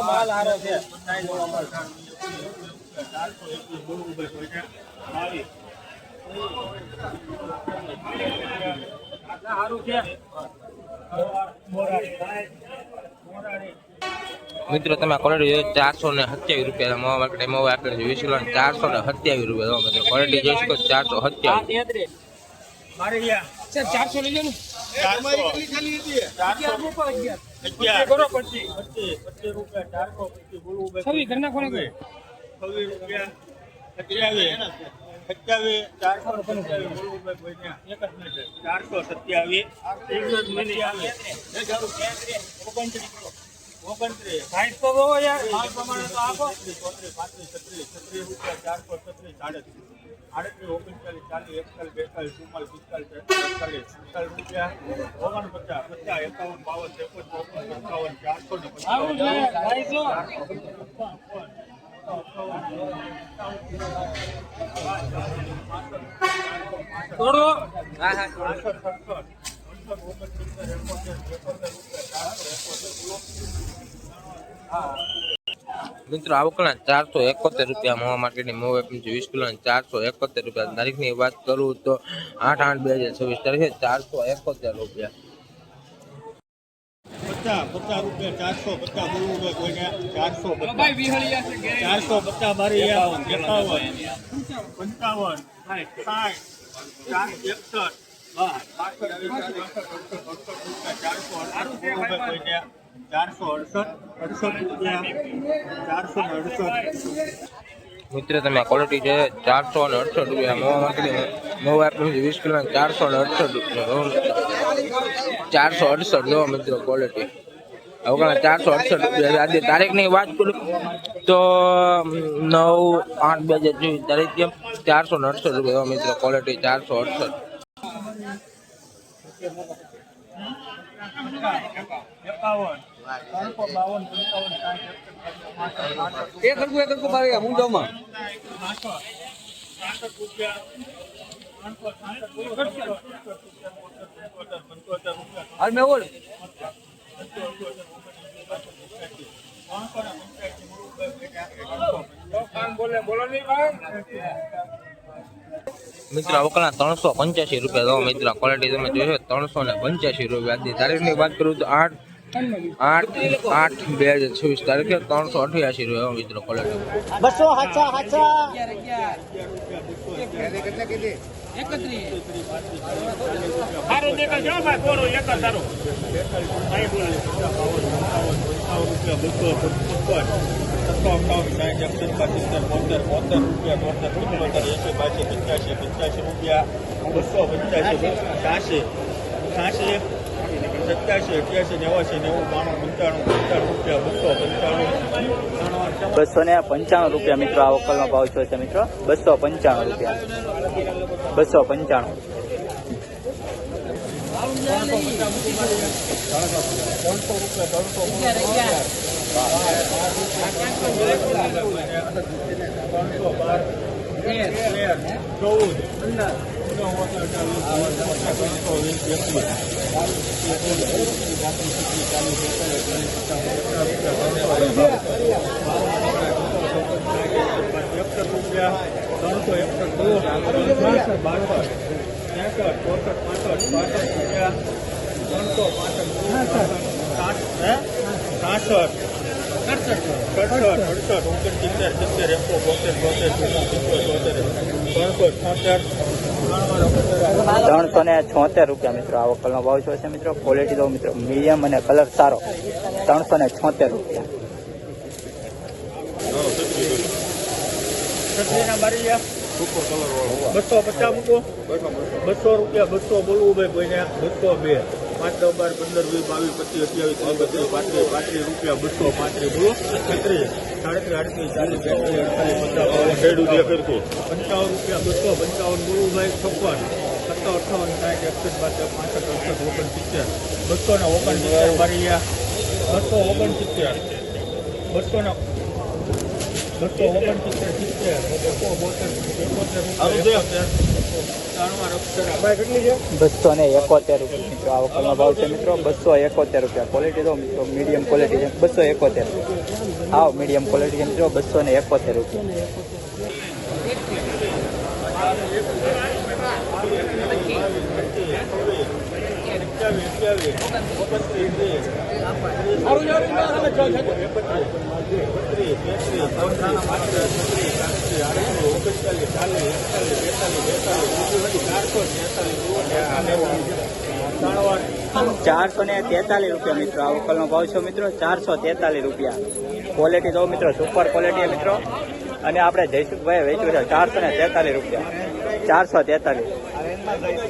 માલ હારો છે મિત્રો તમે ક્વોલિટી 427 રૂપિયા મવા માર્કેટ મવા આપેલ છે 20 કિલો 427 રૂપિયા મિત્રો ક્વોલિટી જોઈ શકો 427 મારે યાર 400 લઈ લો ને તમારી કેટલી ખાલી હતી 400 કરો 25 રૂપિયા 425 બોલવું બે છવી ઘરના કોને ગઈ 26 રૂપિયા 27 427 બોલવું બે કોઈ ત્યાં એક જ મિનિટ 427 એક જ મિનિટ આવે 29 સાઈડ તો બહુ યાર માલ પ્રમાણે તો આપો 35 36 રૂપિયા 436 38 39 40 41 42 43 રૂપિયા 49 50 થોડો મિત્રો આવકના 471 રૂપિયા મવા માર્કેટની મવા આપેલ છે 20 કિલો 471 રૂપિયા તારીખની વાત કરું તો 8/8/2026 તારીખે 471 રૂપિયા 50 રૂપિયા 450 બોલવું કોઈને 450 મારી 51 55 60 મિત્રો તમે ક્વોલિટી છે 468 રૂપિયા મવા માર્કેટની મવા આપેલ છે 20 કિલો 468 રૂપિયા 468 જો મિત્રો ક્વોલિટી આવકના 468 રૂપિયા આજે તારીખની વાત કરું તો 9/8/2024 તારીખે 468 રૂપિયા મિત્રો ક્વોલિટી 468 મુંડોમાં મિત્રો આવકના 385 રૂપિયા દો મિત્રો ક્વોલિટી તમે જોશો 385 રૂપિયા આજની તારીખની વાત કરું તો 8/8/2026 તારીખે 388 રૂપિયા મિત્રો ક્વોલિટી 200 હાચા અરે દેખા જો ભાઈ કોરો એક તારો ભાઈ બોલે 295 રૂપિયા મિત્રો આ વકલનો ભાવ છે મિત્રો 295 રૂપિયા 295 376 રૂપિયા મિત્રો આ વકલનો ભાવ છે મિત્રો ક્વોલિટી તો મિત્રો મીડિયમ અને કલર સારો 376 રૂપિયા બસો 50 મૂકો 200 રૂપિયા 200 બોલવું ભાઈ કોઈને 202 5 10 12 15 20 22 25 28 બોલો 36 37 રૂપિયા 255 બોલવું ભાઈ 56 57 58 60 62 બસો 29, 271 રૂપિયા મિત્રો આ વકલનો ભાવ છે મિત્રો. 271 રૂપિયા. ક્વોલિટી તો મિત્રો મીડિયમ ક્વોલિટી છે. 271. આવ મીડિયમ ક્વોલિટી છે મિત્રો. 271 રૂપિયા. ₹443 મિત્રો આ વકલનો ભાવ છે મિત્રો. 443 રૂપિયા. ક્વોલિટી જો મિત્રો સુપર ક્વોલિટી મિત્રો. અને આપણે જયસુખભાઈ વેચ્યું છે 443 રૂપિયા. 443.